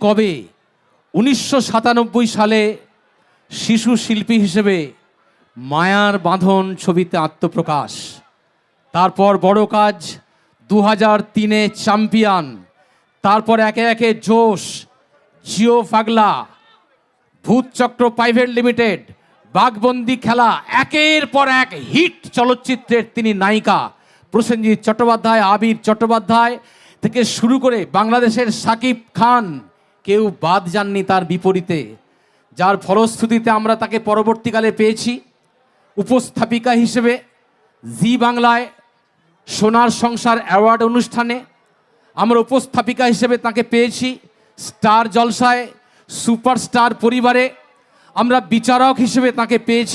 কবে 1997 সালে শিশু শিল্পী হিসেবে মায়ার বাঁধন ছবিতে আত্মপ্রকাশ, তারপর বড় কাজ 2003-এ চ্যাম্পিয়ন, তারপর একে একে জোশ, জিও পাগলা, ভূতচক্র প্রাইভেট লিমিটেড, বাঘবন্দি খেলা, একের পর এক হিট চলচ্চিত্রের তিনি নায়িকা। প্রসেনজিৎ চট্টোপাধ্যায়, আবির চট্টোপাধ্যায় থেকে শুরু করে বাংলাদেশের শাকিব খান কেউ বাদ যাননি তার বিপরীতে, যার ফলশ্রুতিতে আমরা তাকে পরবর্তীকালে পেয়েছি উপস্থাপিকা হিসেবে জি বাংলায় সোনার সংসার অ্যাওয়ার্ড অনুষ্ঠানে, আমরা উপস্থাপিকা হিসেবে তাকে পেয়েছি স্টার জলসায়, সুপারস্টার পরিবারে, আমরা বিচারক হিসেবে তাকে পেয়েছি